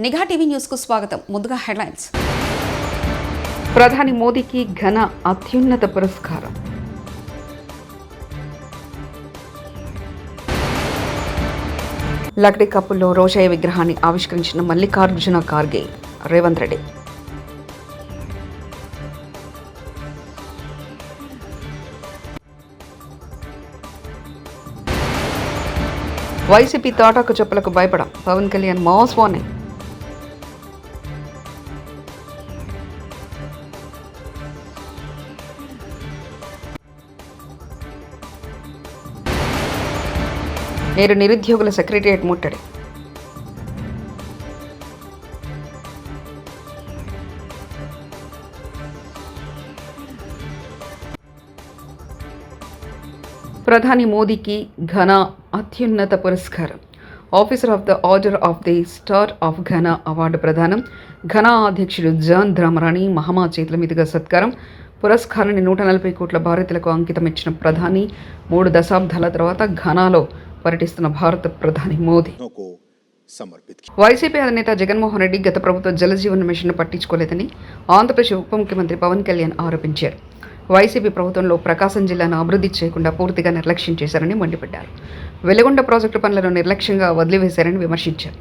నిఘా TV news కు స్వాగతం. ముందుగా హెడ్లైన్స్. ప్రధాని మోదీకి ఘన అత్యున్నత పురస్కారం. లక్డీ కప్పుల్లో రోషయ్య విగ్రహాన్ని ఆవిష్కరించిన మల్లికార్జున ఖార్గే, రేవంత్ రెడ్డి. వైసీపీ తాటాకు చెప్పులకు భయపడం, పవన్ కళ్యాణ్ మాస్ వార్నింగ్. నేడు నిరుద్యోగుల సెక్రటేరియట్ ముట్టడి. ప్రధాని మోదీకి ఘన అత్యున్నత పురస్కారం. Officer of the order of the star of Ghana award ప్రదానం. ఘనా అధ్యక్షుడు జాన్ డ్రామరాణి మహమ్మా చేతుల మీదుగా సత్కారం. పురస్కారాన్ని 140 కోట్ల భారతీయులకు అంకితం ఇచ్చిన ప్రధాని 3 దశాబ్దాల తర్వాత ఘనాలో పర్యటిస్తున్న భారత ప్రధాని మోదీ. వైసీపీ అధినేత జగన్మోహన్ రెడ్డి గత ప్రభుత్వ జలజీవన్ మిషన్ పట్టించుకోలేదని ఆంధ్రప్రదేశ్ ఉప ముఖ్యమంత్రి పవన్ కళ్యాణ్ ఆరోపించారు. వైసీపీ ప్రభుత్వంలో ప్రకాశం జిల్లాను అభివృద్ధి చేయకుండా పూర్తిగా నిర్లక్ష్యం చేశారని మండిపడ్డారు. వెలుగొండ ప్రాజెక్టు పనులను నిర్లక్ష్యంగా వదిలివేశారని విమర్శించారు.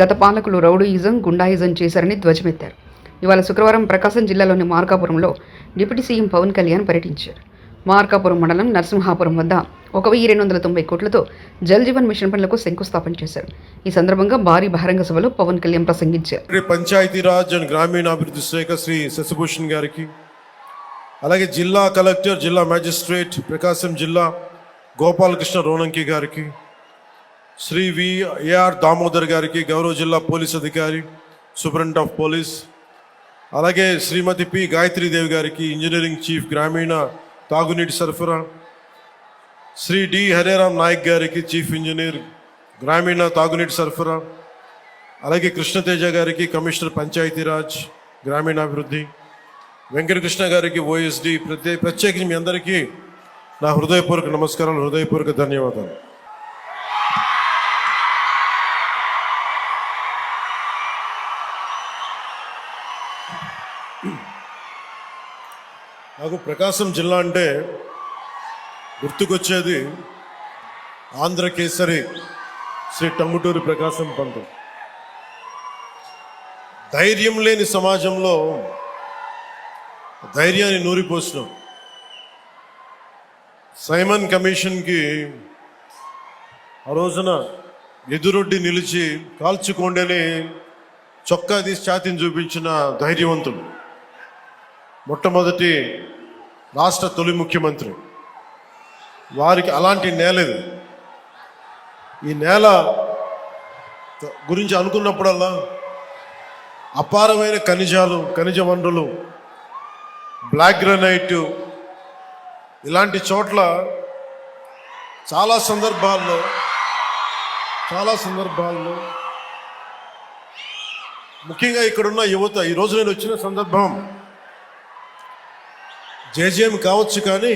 గత పాలకులు రౌడీయిజం, గుండాయిజం చేశారని ధ్వజమెత్తారు. ఇవాళ శుక్రవారం ప్రకాశం జిల్లాలోని మార్కాపురంలో డిప్యూటీ సీఎం పవన్ కళ్యాణ్ పర్యటించారు. మార్కాపురం మండలం నరసింహాపురం వద్ద 1290 కోట్లతో జల్ జీవన్ మిషన్ పనులకు శంకుస్థాపన చేశారు. ఈ సందర్భంగా భారీ బహిరంగ సభలో పవన్ కళ్యాణ్ ప్రసంగించారు. పంచాయతీరాజ్ అండ్ గ్రామీణాభివృద్ధి శాఖ శ్రీ శశిభూషణ్ గారికి, అలాగే జిల్లా కలెక్టర్, జిల్లా మ్యాజిస్ట్రేట్ ప్రకాశం జిల్లా గోపాలకృష్ణ రోనంకి గారికి, శ్రీ విఆర్ దామోదర్ గారికి, గౌరవ జిల్లా పోలీస్ అధికారి సూపరింటెండెంట్ ఆఫ్ పోలీస్, అలాగే శ్రీమతి పి గాయత్రీదేవి గారికి, ఇంజనీరింగ్ చీఫ్ గ్రామీణ తాగునీటి సరఫరా, శ్రీ డి హరేరామ్ నాయక్ గారికి, చీఫ్ ఇంజనీర్ గ్రామీణ తాగునీటి సరఫరా, అలాగే కృష్ణతేజ గారికి, కమిషనర్ పంచాయతీరాజ్ గ్రామీణాభివృద్ధి, వెంకటకృష్ణ గారికి ఓఎస్డి, ప్రత్యేకించి మీ అందరికీ నా హృదయపూర్వక నమస్కారాలు, హృదయపూర్వక ధన్యవాదాలు. నాకు ప్రకాశం జిల్లా అంటే గుర్తుకొచ్చేది ఆంధ్రకేసరి శ్రీ టంగుటూరి ప్రకాశం పంతులు. ధైర్యం లేని సమాజంలో ధైర్యాన్ని నూరిపోసినాం. సైమన్ కమిషన్కి ఆ రోజున ఎదురొడ్డి నిలిచి కాల్చుకోండని చొక్కా తీసి ఛాతీని చూపించిన ధైర్యవంతుడు, మొట్టమొదటి రాష్ట్ర తొలి ముఖ్యమంత్రి. వారికి అలాంటి నేల ఇది. ఈ నేల గురించి అనుకున్నప్పుడల్లా అపారమైన ఖనిజాలు, ఖనిజ వనరులు, బ్లాక్ గ్రానైట్, ఇలాంటి చోట్ల చాలా సందర్భాల్లో ముఖ్యంగా ఇక్కడున్న యువత, ఈరోజు నేను వచ్చిన సందర్భం జేజేఎం కావచ్చు, కానీ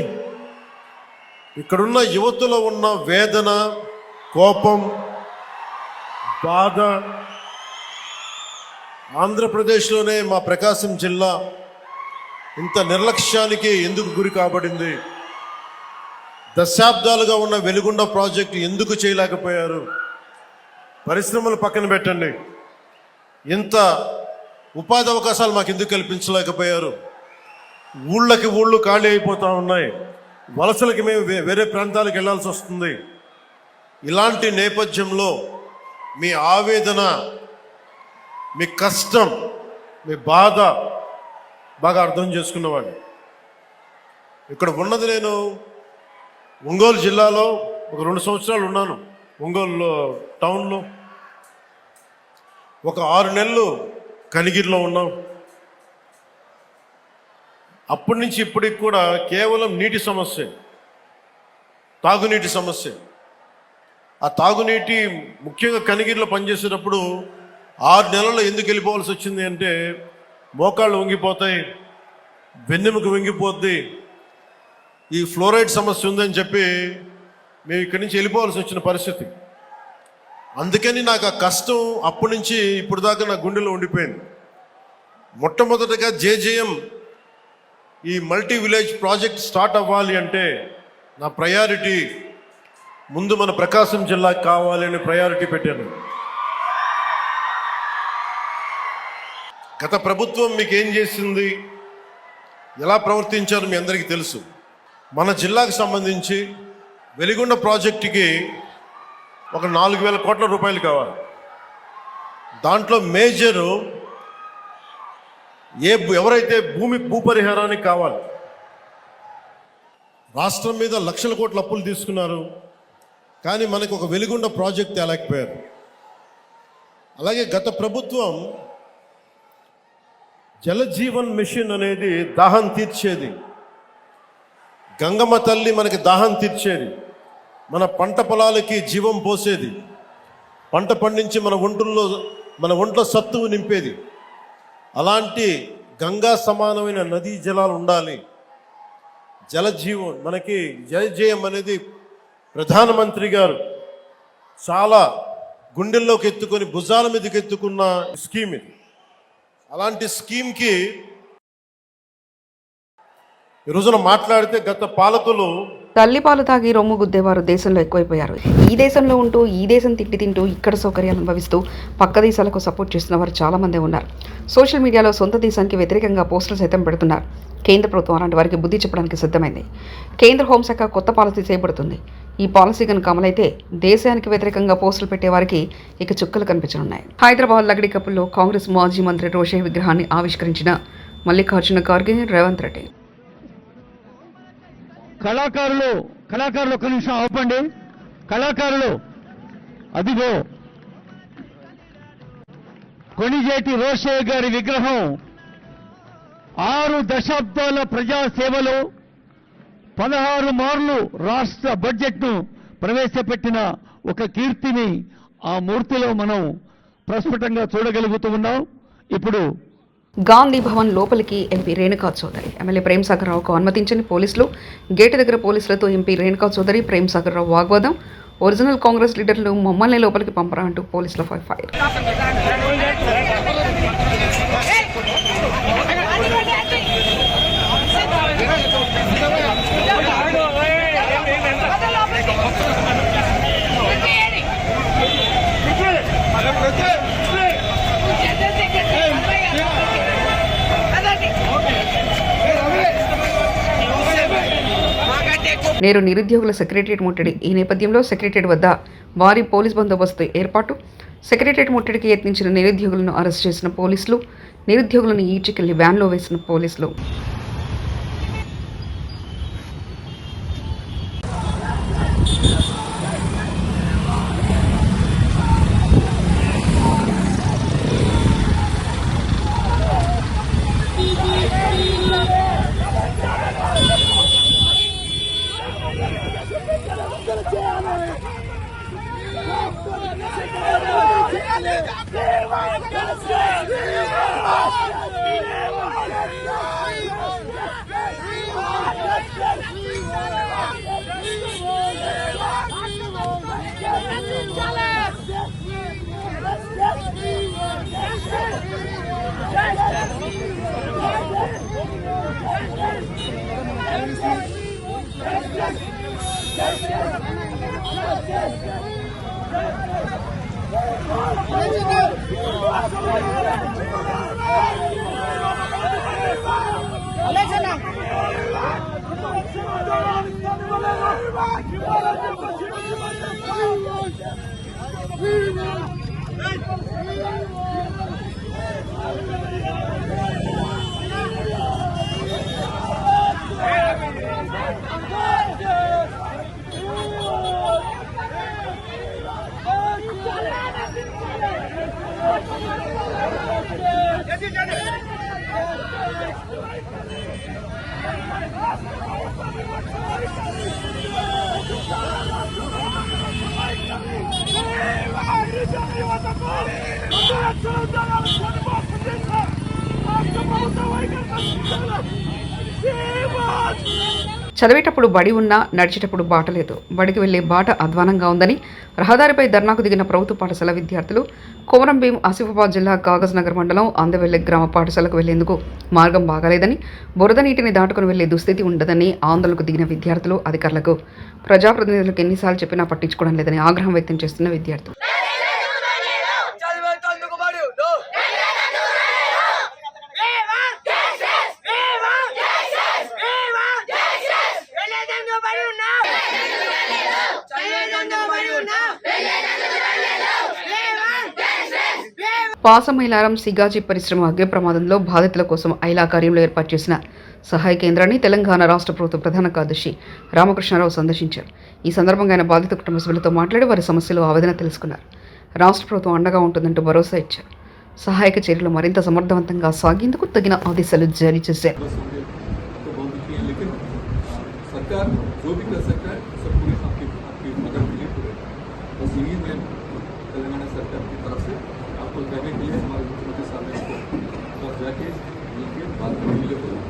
ఇక్కడున్న యువతలో ఉన్న వేదన, కోపం, బాధ, ఆంధ్రప్రదేశ్లోనే మా ప్రకాశం జిల్లా ఇంత నిర్లక్ష్యానికి ఎందుకు గురి కాబడింది, దశాబ్దాలుగా ఉన్న వెలుగొండ ప్రాజెక్టు ఎందుకు చేయలేకపోయారు, పరిశ్రమలు పక్కన పెట్టండి, ఇంత ఉపాధి అవకాశాలు మాకు ఎందుకు కల్పించలేకపోయారు, ఊళ్ళు ఖాళీ అయిపోతూ ఉన్నాయి, వలసలకి మేము వేరే ప్రాంతాలకు వెళ్ళాల్సి వస్తుంది. ఇలాంటి నేపథ్యంలో మీ ఆవేదన, మీ కష్టం, మీ బాధ బాగా అర్థం చేసుకున్నవాడిని. ఇక్కడ ఉన్నది, నేను ఒంగోలు జిల్లాలో ఒక 2 సంవత్సరాలు ఉన్నాను. ఒంగోలు టౌన్లో ఒక 6 నెలలు కనిగిరిలో ఉన్నాం. అప్పటి నుంచి ఇప్పటికి కూడా కేవలం నీటి సమస్య, తాగునీటి సమస్య. ఆ తాగునీటి ముఖ్యంగా కనిగిరిలో పనిచేసేటప్పుడు 6 నెలల్లో ఎందుకు వెళ్ళిపోవాల్సి వచ్చింది అంటే, మోకాళ్ళు వంగిపోతాయి, వెన్నెముక వంగిపోద్ది, ఈ ఫ్లోరైడ్ సమస్య ఉందని చెప్పి మేము ఇక్కడి నుంచి వెళ్ళిపోవాల్సి వచ్చిన పరిస్థితి. అందుకని నాకు ఆ కష్టం అప్పటి నుంచి ఇప్పుడు దాకా నా గుండెలో ఉండిపోయింది. మొట్టమొదటగా జేజేఎం ఈ మల్టీ విలేజ్ ప్రాజెక్ట్ స్టార్ట్ అవ్వాలి అంటే నా ప్రయారిటీ ముందు మన ప్రకాశం జిల్లాకి కావాలి అని ప్రయారిటీ పెట్టాను. గత ప్రభుత్వం మీకు ఏం చేసింది, ఎలా ప్రవర్తించారో మీ అందరికీ తెలుసు. మన జిల్లాకు సంబంధించి వెలిగొండ ప్రాజెక్టుకి ఒక 4,000 కోట్ల రూపాయలు కావాలి. దాంట్లో మేజరు ఎవరైతే భూపరిహారానికి కావాలి. రాష్ట్రం మీద లక్షల కోట్ల అప్పులు తీసుకున్నారు, కానీ మనకు ఒక వెలిగొండ ప్రాజెక్ట్ తేలేకపోయారు. అలాగే గత ప్రభుత్వం జలజీవన్ మిషన్ అనేది దాహం తీర్చేది. గంగమ్మ తల్లి మనకి దాహం తీర్చేది, మన పంట పొలాలకి జీవం పోసేది, పంట పండించి మన ఒంట్లో సత్తువు నింపేది. అలాంటి గంగా సమానమైన నదీ జలాలు ఉండాలి. జలజీవన్ మనకి జలజేయం అనేది ప్రధానమంత్రి గారు చాలా గుండెల్లోకి ఎత్తుకొని భుజాల మీదకి ఎత్తుకున్న స్కీమ్ ఇది. అలాంటి స్కీమ్కి ఈ రోజున మాట్లాడితే గత పాలకులు తల్లిపాలు తాగి రొమ్ము గుద్దేవారు దేశంలో ఎక్కువైపోయారు. ఈ దేశంలో ఉంటూ ఈ దేశం తింటూ ఇక్కడ సౌకర్యాలు అనుభవిస్తూ పక్క దేశాలకు సపోర్ట్ చేస్తున్న వారు చాలా మంది ఉన్నారు. సోషల్ మీడియాలో సొంత దేశానికి వ్యతిరేకంగా పోస్టులు సైతం పెడుతున్నారు. కేంద్ర ప్రభుత్వం అలాంటి వారికి బుద్ధి చెప్పడానికి సిద్ధమైంది. కేంద్ర హోంశాఖ కొత్త పాలసీ చేపడుతుంది. ఈ పాలసీ కనుక అమలైతే దేశానికి వ్యతిరేకంగా పోస్టులు పెట్టే వారికి ఇక చుక్కలు కనిపించనున్నాయి. హైదరాబాద్ లగడి కప్పుల్లో కాంగ్రెస్ మాజీ మంత్రి రోషే విగ్రహాన్ని ఆవిష్కరించిన మల్లికార్జున ఖార్గే, రేవంత్ రెడ్డి. కళాకారులు ఒక నిమిషం ఆపండి. కళాకారులు అదిగో కొణిజేటి రోషయ్య గారి విగ్రహం 6 దశాబ్దాల ప్రజాసేవలో 16 మార్లు రాష్ట్ర బడ్జెట్ను ప్రవేశపెట్టిన ఒక కీర్తిని ఆ మూర్తిలో మనం ప్రస్ఫుటంగా చూడగలుగుతూ ఉన్నాం. ఇప్పుడు గాంధీ భవన్ లోపలికి ఎంపీ రేణుకా చౌదరి, ఎమ్మెల్యే ప్రేమ్ సాగర్ రావుకు అనుమతించని పోలీసులు. గేటు దగ్గర పోలీసులతో ఎంపీ రేణుకా చౌదరి, ప్రేమ్ సాగర్ రావు వాగ్వాదం. ఒరిజినల్ కాంగ్రెస్ లీడర్లు మమ్మల్ని లోపలికి పంపరా అంటూ పోలీసుల ఫైర్. నేరు నిరుద్యోగుల సెక్రటరియట్ ముట్టడి. ఈ నేపథ్యంలో సెక్రటరియట్ వద్ద భారీ పోలీస్ బందోబస్తు ఏర్పాటు. సెక్రటరియట్ ముట్టడికి యత్నించిన నిరుద్యోగులను అరెస్ట్ చేసిన పోలీసులు, నిరుద్యోగులను ఈడ్చుకెళ్లి వ్యాన్లో వేసిన పోలీసులు. చదివేటప్పుడు బడి ఉన్నా నడిచేటప్పుడు బాట లేదు. బడికి వెళ్లే బాట అధ్వానంగా ఉందని రహదారిపై ధర్నాకు దిగిన ప్రభుత్వ పాఠశాల విద్యార్థులు కొమరంభీం ఆసిఫాబాద్ జిల్లా కాగజ్ నగర్ మండలం అందవెల్లి గ్రామ పాఠశాలకు వెళ్లేందుకు మార్గం బాగాలేదని, బురద నీటిని దాటుకుని వెళ్లే దుస్థితి ఉండదని ఆందోళనకు దిగిన విద్యార్థులు అధికారులకు, ప్రజాప్రతినిధులకు ఎన్నిసార్లు చెప్పినా పట్టించుకోవడం లేదని ఆగ్రహం వ్యక్తం చేస్తున్న విద్యార్థులు. పాసమైలారం సిగాజీ పరిశ్రమ అగ్ని ప్రమాదంలో బాధితుల కోసం ఐలా కార్యంలో ఏర్పాటు చేసిన సహాయ కేంద్రాన్ని తెలంగాణ రాష్ట్ర ప్రభుత్వ ప్రధాన కార్యదర్శి రామకృష్ణారావు సందర్శించారు. ఈ సందర్భంగా ఆయన బాధిత కుటుంబ సభ్యులతో మాట్లాడి వారి సమస్యలు ఆవేదన తెలుసుకున్నారు. రాష్ట్ర ప్రభుత్వం అండగా ఉంటుందంటూ భరోసా ఇచ్చారు. సహాయక చర్యలు మరింత సమర్థవంతంగా సాగేందుకు తగిన ఆదేశాలు జారీ చేశారు. सरकार जो भी कर सकता है सब पूरी आपकी मदद के लिए पूरे बस यही मैं तेलंगाना सरकार की तरफ से आपको कहने के लिए हमारे मुख्यमंत्री साहब ने इसको जाके मिलकर बात करने के लिए बोला.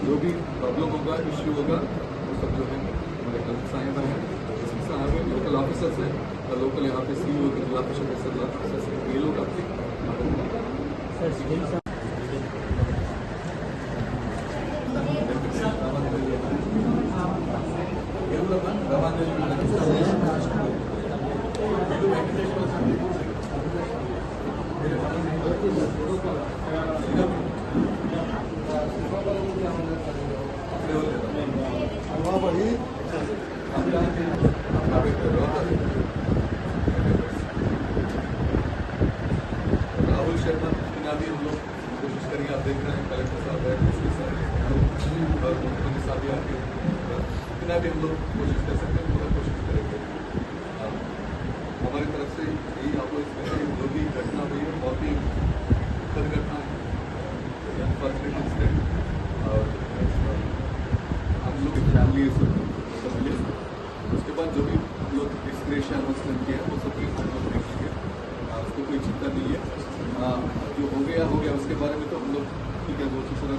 जो भी प्रॉब्लम होगा, इश्यू होगा, वो सब जो है हमारे कलेक्टर साहब हैं, एसपी साहब हैं, लोकल ऑफिसर्स हैं और लोकल यहाँ पे सीईओ जिला परिषद ऑफिसर्स हैं, ये लोग आपकी राहुल शर्मा बिना भी हम लोग कोशिश करेंगे. आप देख रहे हैं कलेक्टर साहब है, एसपी साहब और मुख्यमंत्री साहब भी आपके बिना भी हम लोग कोशिश कर सकते हैं, पूरा कोशिश करेंगे. हमारी तरफ से यही आपको इसमें जो भी घटना हुई है बहुत ही दुखद घटना है, अनफॉर्चुनेट इंसिडेंट. और हम लोग फैमिली सब मिले. उसके बाद जो भी हम लोग एक्सप्रेशन मसलन किया है वो सब हम लोग देखेंगे. उसको कोई चिंता नहीं है. जो हो गया. उसके बारे में तो हम लोग ठीक है वो तरह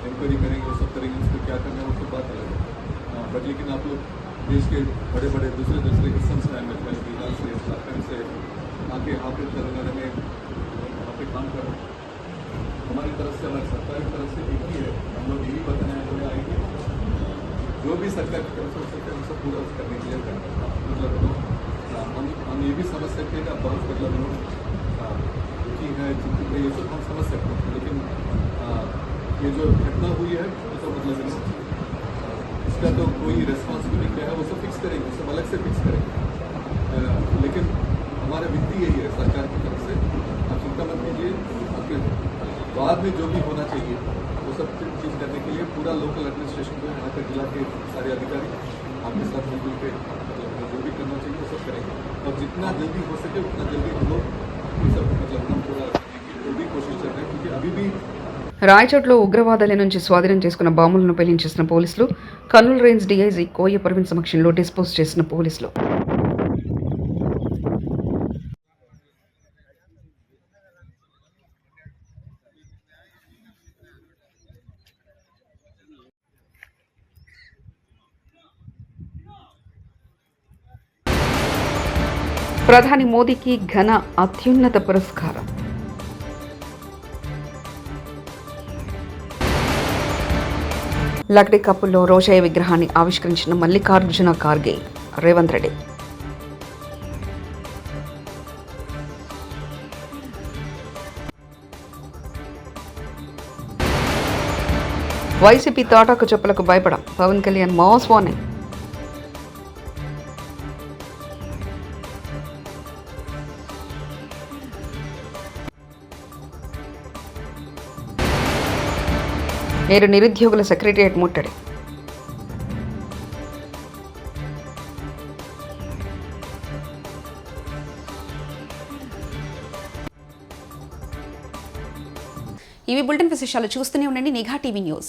इंक्वायरी करेंगे, वो सब करेंगे. उसको क्या करना है उसको बात अलग है. बट लेकिन आप लोग देश के बड़े बड़े दूसरे हिस्सों से आए, मतलब बिहार से, झारखंड से आके यहाँ पे तेलंगाना में यहाँ पे काम कर रहे हैं. हमारी तरफ से, हमारी सरकार की तरफ से एक ही है, हम लोग यही बताने आएंगे जो भी सरकार की तरफ से हो सकता है उसे पूरा करने के लिए मतलब हम ये भी समझ सकते हैं कि आप बहुत मतलब दुखी है, चिंतित है, ये सब हम समझ सकते हैं. लेकिन ये जो घटना हुई है वो तो मतलब इसका तो कोई रेस्पॉन्सिबिलिटी क्या है वो सब फिक्स करेंगे, सब अलग से फिक्स करेंगे. लेकिन हमारा वित्तीय यही है सरकार की तरफ से, आप चिंता मत कीजिए. आपके बाद में जो भी होना चाहिए वो सब चीज़ करने के लिए पूरा लोकल एडमिनिस्ट्रेशन को, यहाँ के जिला के सारे अधिकारी आपके साथ मिलजुल के मतलब जो भी करना चाहिए वो सब करेंगे. और जितना जल्दी हो सके उतना जल्दी हम लोग ये सब मतलब हम पूरा जो भी कोशिश कर रहे हैं, क्योंकि अभी भी రాయచోట్లో ఉగ్రవాదుల నుంచి స్వాధీనం చేసుకున్న బాంబులను పేలించేసిన పోలీసులు, కర్నూలు రేంజ్ డీఐజీ కోయ ప్రవీణ్ సమక్షంలో డిస్పోజ్ చేసిన పోలీసులు. ప్రధాని మోదీకి ఘన అత్యున్నత పురస్కారం. లక్డీ కప్పుల్లో రోషయ్య విగ్రహాన్ని ఆవిష్కరించిన మల్లికార్జున ఖార్గే, రేవంత్ రెడ్డి. వైసీపీ తాటాకు చెప్పులకు భయపడం, పవన్ కళ్యాణ్ మాస్ వార్నింగ్. నేడు నిరుద్యోగుల సెక్రటరియట్ ముట్టడి. ఇవి బులెటిన్ విశేషాలు. చూస్తూనే ఉండండి నిఘా టీవీ న్యూస్.